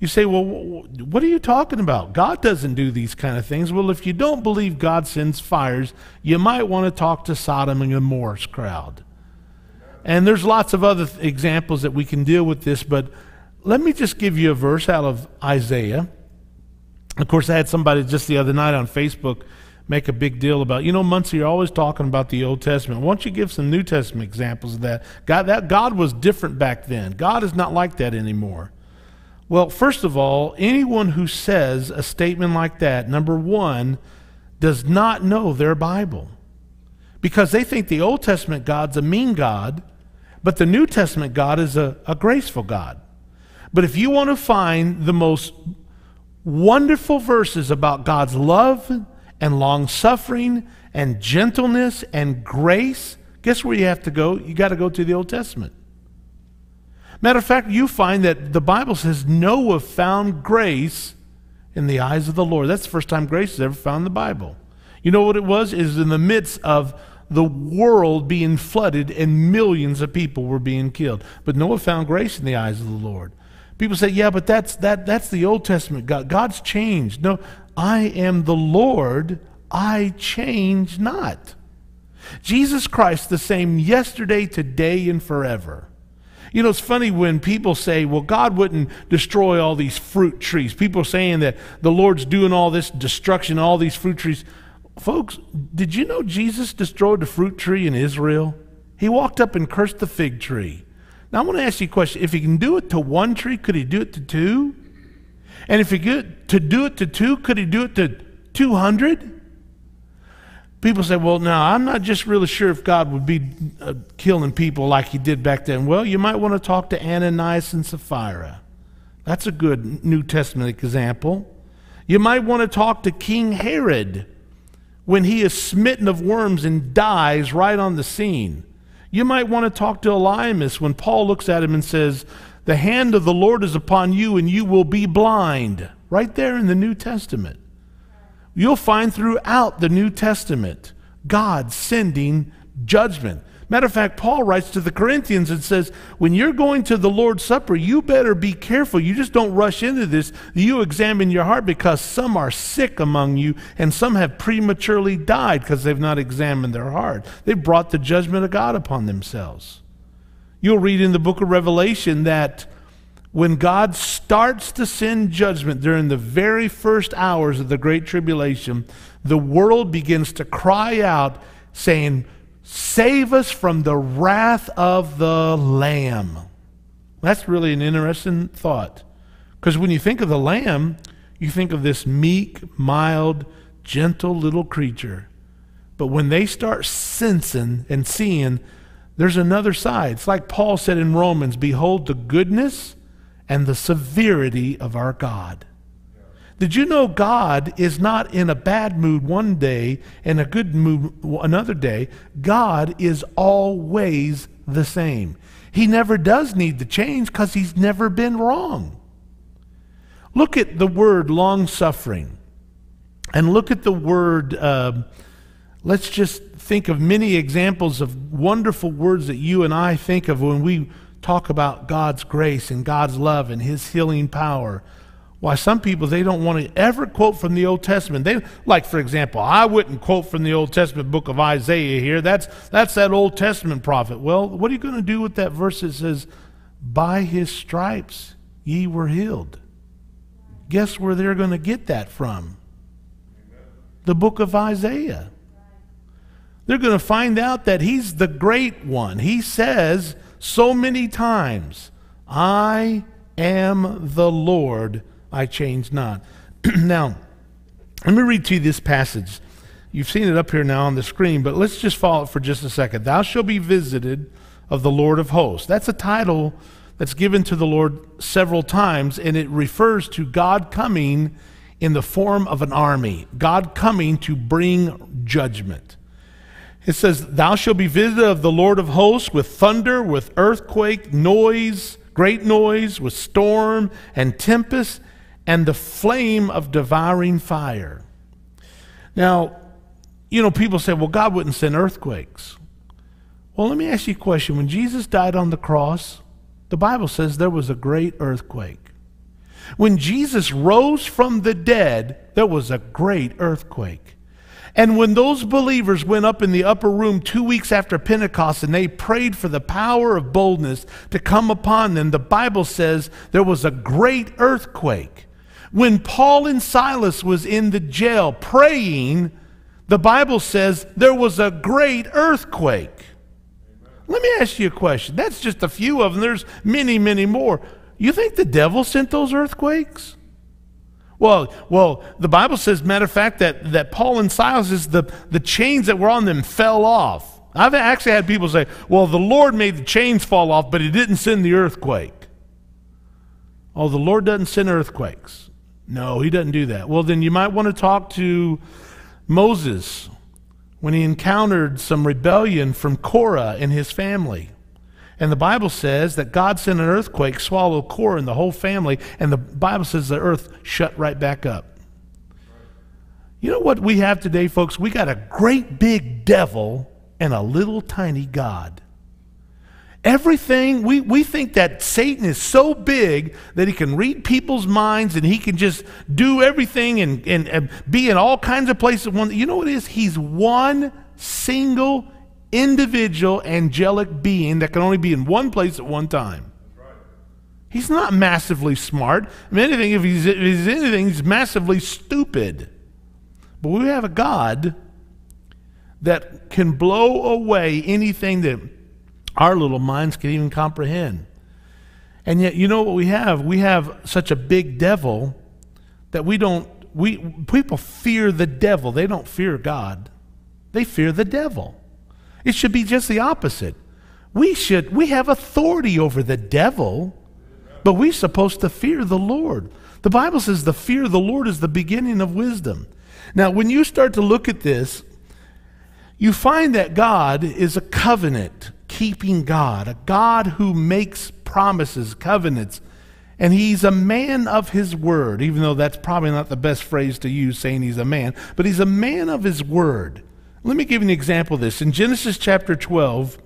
You say, well, what are you talking about? God doesn't do these kind of things. Well, if you don't believe God sends fires, you might want to talk to Sodom and Gomorrah's crowd. And there's lots of other examples that we can deal with this, but let me just give you a verse out of Isaiah. Of course, I had somebody just the other night on Facebook make a big deal about, Muncie, you're always talking about the Old Testament. Why don't you give some New Testament examples of that? God was different back then. God is not like that anymore. Well, first of all, anyone who says a statement like that, number one, does not know their Bible. Because they think the Old Testament God's a mean God, but the New Testament God is a graceful God. But if you want to find the most wonderful verses about God's love and long-suffering and gentleness and grace, guess where you have to go? You got to go to the Old Testament. Matter of fact, you find that the Bible says Noah found grace in the eyes of the Lord. That's the first time grace is ever found in the Bible. You know what it was? It was in the midst of the world being flooded and millions of people were being killed. But Noah found grace in the eyes of the Lord. People say, yeah, but that's the Old Testament God. God's changed. No, I am the Lord, I change not. Jesus Christ, the same yesterday, today, and forever. It's funny when people say, well, God wouldn't destroy all these fruit trees. People saying that the Lord's doing all this destruction, all these fruit trees. Folks, did you know Jesus destroyed the fruit tree in Israel? He walked up and cursed the fig tree. Now, I want to ask you a question. If he can do it to one tree, could he do it to two? And if he could do it to two, could he do it to 200? People say, well, no, I'm not just really sure if God would be killing people like he did back then. Well, you might want to talk to Ananias and Sapphira. That's a good New Testament example. You might want to talk to King Herod when he is smitten of worms and dies right on the scene. You might want to talk to Elymas when Paul looks at him and says, the hand of the Lord is upon you and you will be blind. Right there in the New Testament. You'll find throughout the New Testament God sending judgment. Matter of fact, Paul writes to the Corinthians and says, when you're going to the Lord's Supper, you better be careful. You just don't rush into this. You examine your heart, because some are sick among you and some have prematurely died because they've not examined their heart. They've brought the judgment of God upon themselves. You'll read in the book of Revelation that when God starts to send judgment during the very first hours of the Great Tribulation, the world begins to cry out saying, save us from the wrath of the Lamb. That's really an interesting thought. Because when you think of the Lamb, you think of this meek, mild, gentle little creature. But when they start sensing and seeing, there's another side. It's like Paul said in Romans, behold the goodness and the severity of our God. Did you know God is not in a bad mood one day and a good mood another day? God is always the same. He never does need to change because he's never been wrong. Look at the word long-suffering. And look at the word, let's just think of many examples of wonderful words that you and I think of when we talk about God's grace and God's love and his healing power. Why, some people, they don't want to ever quote from the Old Testament. Like, for example, I wouldn't quote from the Old Testament book of Isaiah here. That's that Old Testament prophet. Well, what are you going to do with that verse that says, by his stripes ye were healed? Guess where they're going to get that from? The book of Isaiah. They're going to find out that he's the great one. He says so many times, I am the Lord, I change not. Now, let me read to you this passage. You've seen it up here now on the screen, but let's just follow it for just a second. Thou shalt be visited of the Lord of hosts. That's a title that's given to the Lord several times, and it refers to God coming in the form of an army, God coming to bring judgment. It says, thou shalt be visited of the Lord of hosts with thunder, with earthquake, noise, great noise, with storm and tempest, and the flame of devouring fire. Now, you know, people say, well, God wouldn't send earthquakes. Well, let me ask you a question. When Jesus died on the cross, the Bible says there was a great earthquake. When Jesus rose from the dead, there was a great earthquake. And when those believers went up in the upper room 2 weeks after Pentecost and they prayed for the power of boldness to come upon them, the Bible says there was a great earthquake. When Paul and Silas was in the jail praying, the Bible says there was a great earthquake. Let me ask you a question. That's just a few of them. There's many, many more. You think the devil sent those earthquakes? Well, the Bible says, matter of fact, that Paul and Silas, the chains that were on them fell off. I've actually had people say, well, the Lord made the chains fall off, but he didn't send the earthquake. Oh, the Lord doesn't send earthquakes. No, he doesn't do that. Well, then you might want to talk to Moses when he encountered some rebellion from Korah and his family. And the Bible says that God sent an earthquake, swallowed Korah and the whole family, and the Bible says the earth shut right back up. You know what we have today, folks? We got a great big devil and a little tiny God. Everything, we think that Satan is so big that he can read people's minds and he can just do everything and be in all kinds of places. You know what it is? He's one single individual angelic being that can only be in one place at one time. He's not massively smart. If he's anything, he's massively stupid. But we have a God that can blow away anything that our little minds can even comprehend. And yet, you know what we have? We have such a big devil that people fear the devil. They don't fear God. They fear the devil. It should be just the opposite. We have authority over the devil, but we're supposed to fear the Lord. The Bible says the fear of the Lord is the beginning of wisdom. Now, when you start to look at this, you find that God is a covenant-keeping God, a God who makes promises, covenants, and he's a man of his word, even though that's probably not the best phrase to use, saying he's a man, but he's a man of his word. Let me give you an example of this. In Genesis chapter 12,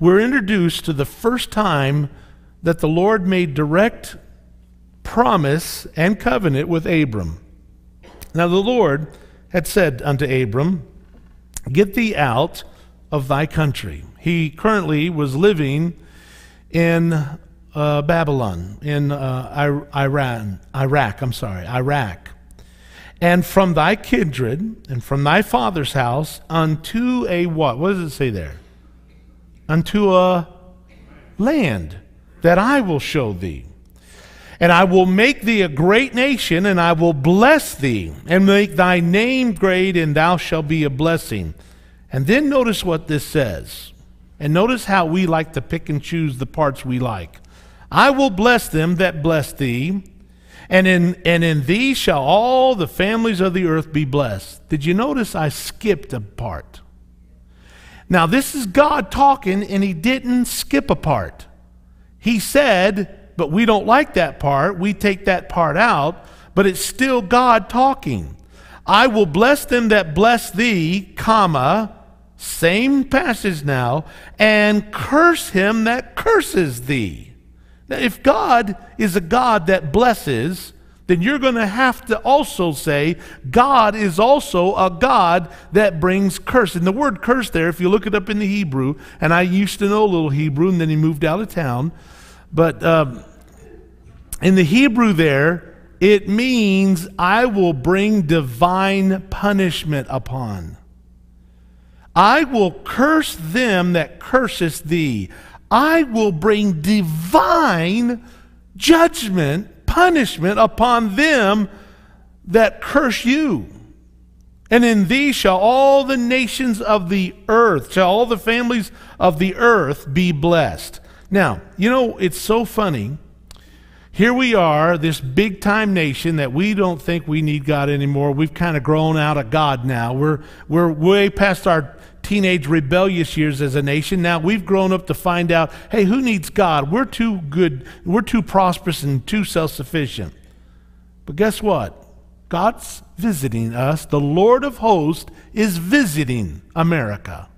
we're introduced to the first time that the Lord made direct promise and covenant with Abram. Now the Lord had said unto Abram, get thee out of thy country. He currently was living in Babylon, in Iraq. And from thy kindred and from thy father's house unto a what? What does it say there? Unto a land that I will show thee. And I will make thee a great nation, and I will bless thee, and make thy name great, and thou shalt be a blessing. And then notice what this says. And notice how we like to pick and choose the parts we like. I will bless them that bless thee, and in thee shall all the families of the earth be blessed. Did you notice I skipped a part? Now this is God talking, and he didn't skip a part. He said, but we don't like that part. We take that part out, but it's still God talking. I will bless them that bless thee, comma, same passage now, and curse him that curses thee. Now, if God is a God that blesses, then you're going to have to also say God is also a God that brings curse. And the word curse there, if you look it up in the Hebrew, and I used to know a little Hebrew, and then he moved out of town, but in the Hebrew there, it means I will bring divine punishment upon. I will curse them that curseth thee. I will bring divine judgment, punishment upon them that curse you. And in thee shall all the nations of the earth, shall all the families of the earth be blessed. Now, you know, it's so funny. Here we are, this big-time nation that we don't think we need God anymore. We've kind of grown out of God now. We're way past our teenage rebellious years as a nation. Now we've grown up to find out, hey, who needs God? We're too good, we're too prosperous and too self-sufficient. But guess what? God's visiting us. The Lord of hosts is visiting America.